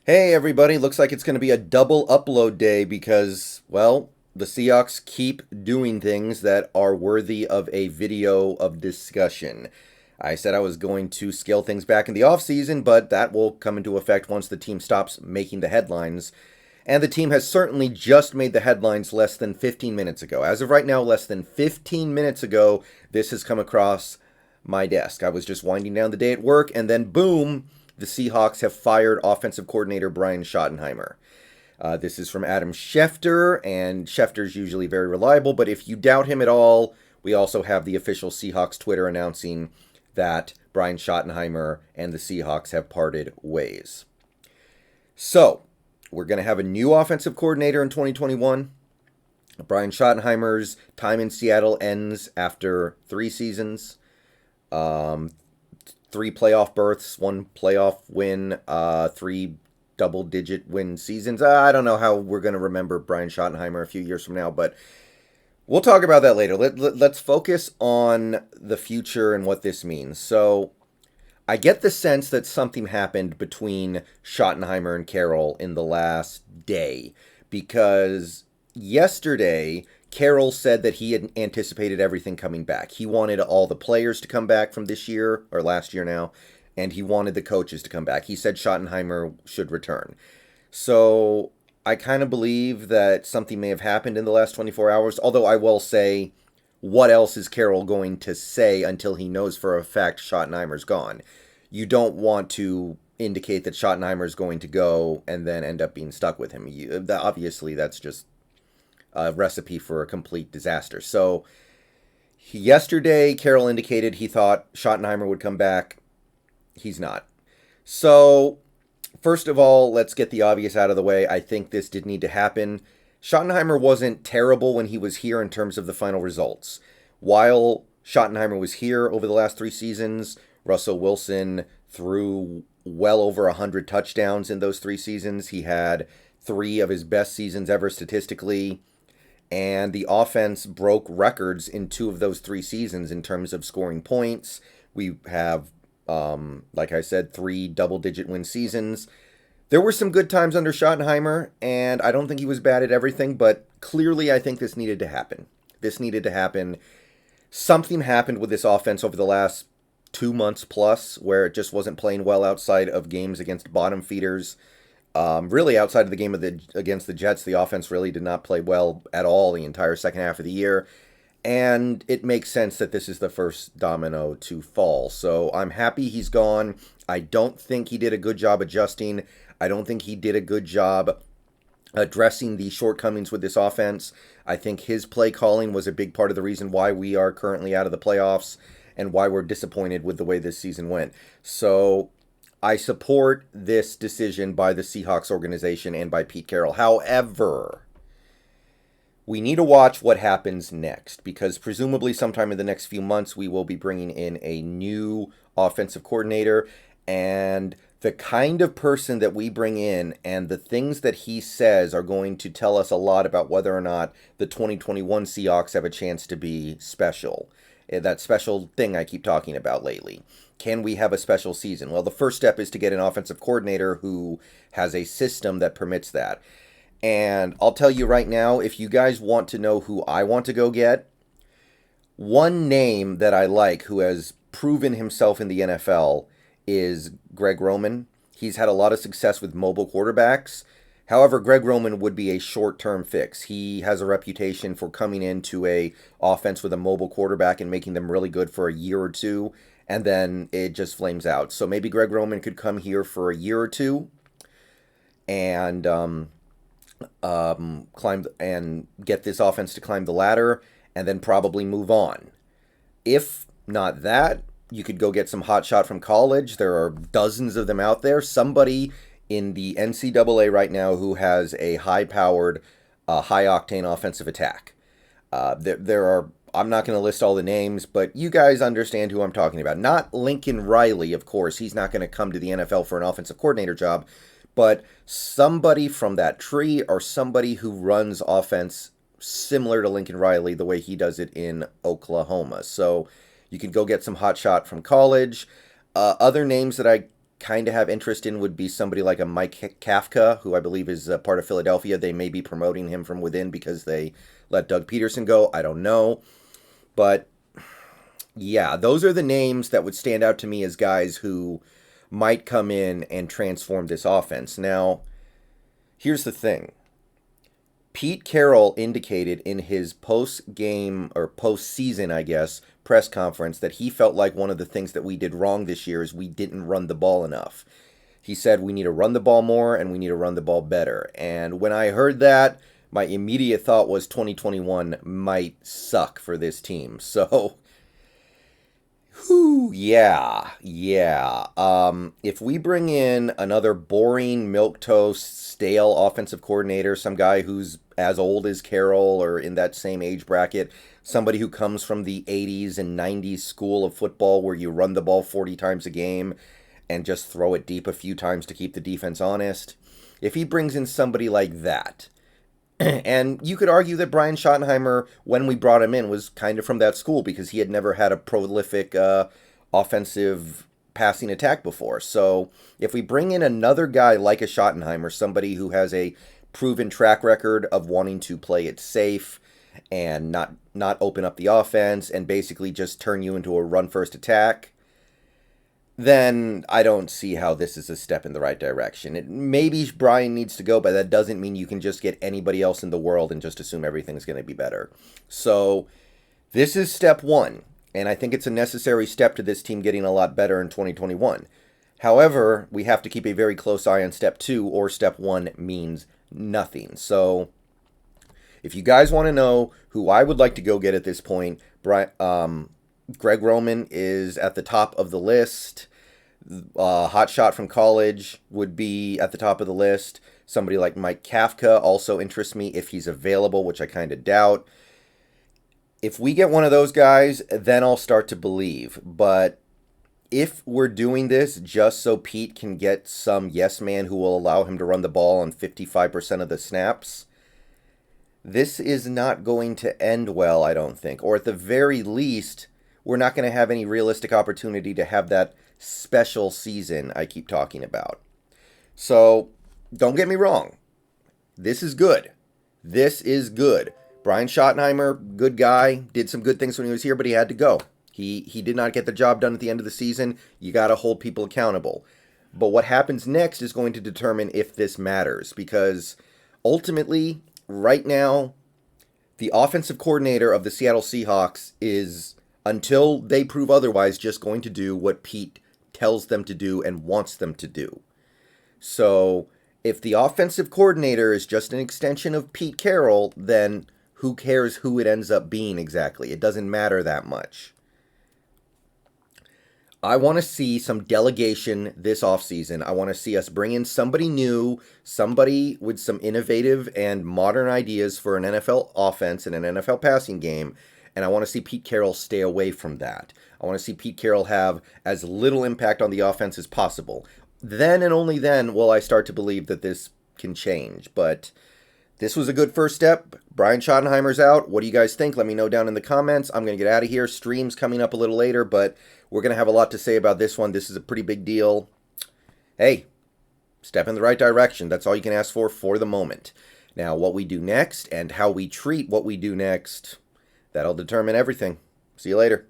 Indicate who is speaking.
Speaker 1: Hey everybody, looks like it's going to be a double upload day because, well, the Seahawks keep doing things that are worthy of a video of discussion. I said I was going to scale things back in the offseason, but that will come into effect once the team stops making the headlines. And the team has certainly just made the headlines less than 15 minutes ago. As of right now, less than 15 minutes ago, this has come across my desk. I was just winding down the day at work, and then boom, the Seahawks have fired offensive coordinator Brian Schottenheimer. This is from Adam Schefter, and Schefter's usually very reliable, but if you doubt him at all, we also have the official Seahawks Twitter announcing that Brian Schottenheimer and the Seahawks have parted ways. So, we're going to have a new offensive coordinator in 2021. Brian Schottenheimer's time in Seattle ends after 3 seasons. 3 playoff berths, 1 playoff win, 3 double-digit win seasons. I don't know how we're going to remember Brian Schottenheimer a few years from now, but we'll talk about that later. Let's focus on the future and what this means. So, I get the sense that something happened between Schottenheimer and Carroll in the last day, because yesterday Carroll said that he had anticipated everything coming back. He wanted all the players to come back from this year, or last year now, and he wanted the coaches to come back. He said Schottenheimer should return. So I kind of believe that something may have happened in the last 24 hours, although I will say, what else is Carroll going to say until he knows for a fact Schottenheimer's gone? You don't want to indicate that Schottenheimer's going to go and then end up being stuck with him. Obviously, that's just a recipe for a complete disaster. So yesterday, Carroll indicated he thought Schottenheimer would come back. He's not. So first of all, let's get the obvious out of the way. I think this did need to happen. Schottenheimer wasn't terrible when he was here in terms of the final results. While Schottenheimer was here over the last 3 seasons, Russell Wilson threw well over 100 touchdowns in those 3 seasons. He had 3 of his best seasons ever statistically. And the offense broke records in 2 of those 3 seasons in terms of scoring points. We have, like I said, 3 double-digit win seasons. There were some good times under Schottenheimer, and I don't think he was bad at everything, but clearly I think this needed to happen. This needed to happen. Something happened with this offense over the last 2 months plus, where it just wasn't playing well outside of games against bottom feeders. Really, outside of the game against the Jets, the offense really did not play well at all the entire second half of the year. And it makes sense that this is the first domino to fall. So I'm happy he's gone. I don't think he did a good job adjusting. I don't think he did a good job addressing the shortcomings with this offense. I think his play calling was a big part of the reason why we are currently out of the playoffs and why we're disappointed with the way this season went. So I support this decision by the Seahawks organization and by Pete Carroll. However, we need to watch what happens next, because presumably sometime in the next few months we will be bringing in a new offensive coordinator, and the kind of person that we bring in and the things that he says are going to tell us a lot about whether or not the 2021 Seahawks have a chance to be special. That special thing I keep talking about lately. Can we have a special season? Well, the first step is to get an offensive coordinator who has a system that permits that. And I'll tell you right now, if you guys want to know who I want to go get, one name that I like who has proven himself in the NFL is Greg Roman. He's had a lot of success with mobile quarterbacks. However, Greg Roman would be a short-term fix. He has a reputation for coming into a offense with a mobile quarterback and making them really good for a year or two, and then it just flames out. So maybe Greg Roman could come here for a year or two and climb and get this offense to climb the ladder, and then probably move on. If not that, you could go get some hotshot from college. There are dozens of them out there. Somebody in the NCAA right now who has a high-powered, high-octane offensive attack. There are, I'm not going to list all the names, but you guys understand who I'm talking about. Not Lincoln Riley, of course. He's not going to come to the NFL for an offensive coordinator job, but somebody from that tree, or somebody who runs offense similar to Lincoln Riley the way he does it in Oklahoma. So you can go get some hot shot from college. Other names that I kind of have interest in would be somebody like a Mike Kafka, who I believe is a part of Philadelphia. They may be promoting him from within because they let Doug Peterson go. I don't know. But yeah, those are the names that would stand out to me as guys who might come in and transform this offense. Now, here's the thing. Pete Carroll indicated in his post-game or post-season, I guess, press conference that he felt like one of the things that we did wrong this year is we didn't run the ball enough. He said we need to run the ball more and we need to run the ball better. And when I heard that, my immediate thought was 2021 might suck for this team. So, yeah. If we bring in another boring, milquetoast, stale offensive coordinator, some guy who's as old as Carroll or in that same age bracket, somebody who comes from the 80s and 90s school of football where you run the ball 40 times a game and just throw it deep a few times to keep the defense honest. If he brings in somebody like that, and you could argue that Brian Schottenheimer, when we brought him in, was kind of from that school because he had never had a prolific offensive passing attack before. So if we bring in another guy like a Schottenheimer, somebody who has a proven track record of wanting to play it safe and not open up the offense and basically just turn you into a run-first attack, then I don't see how this is a step in the right direction. Maybe Brian needs to go, but that doesn't mean you can just get anybody else in the world and just assume everything's going to be better. So this is step one, and I think it's a necessary step to this team getting a lot better in 2021. However, we have to keep a very close eye on step two, or step one means nothing. So if you guys want to know who I would like to go get at this point, Greg Roman is at the top of the list. Hot shot from college would be at the top of the list. Somebody like Mike Kafka also interests me if he's available, which I kind of doubt. If we get one of those guys, then I'll start to believe. But if we're doing this just so Pete can get some yes man who will allow him to run the ball on 55% of the snaps, this is not going to end well, I don't think. Or at the very least, we're not going to have any realistic opportunity to have that special season I keep talking about. So, don't get me wrong. This is good. This is good. Brian Schottenheimer, good guy, did some good things when he was here, but he had to go. He did not get the job done at the end of the season. You got to hold people accountable. But what happens next is going to determine if this matters, because ultimately, right now, the offensive coordinator of the Seattle Seahawks is, until they prove otherwise, just going to do what Pete tells them to do and wants them to do. So, if the offensive coordinator is just an extension of Pete Carroll, then who cares who it ends up being exactly? It doesn't matter that much. I want to see some delegation this offseason. I want to see us bring in somebody new, somebody with some innovative and modern ideas for an NFL offense and an NFL passing game. And I want to see Pete Carroll stay away from that. I want to see Pete Carroll have as little impact on the offense as possible. Then and only then will I start to believe that this can change. But this was a good first step. Brian Schottenheimer's out. What do you guys think? Let me know down in the comments. I'm going to get out of here. Stream's coming up a little later, but we're going to have a lot to say about this one. This is a pretty big deal. Hey, step in the right direction. That's all you can ask for the moment. Now, what we do next and how we treat what we do next, that'll determine everything. See you later.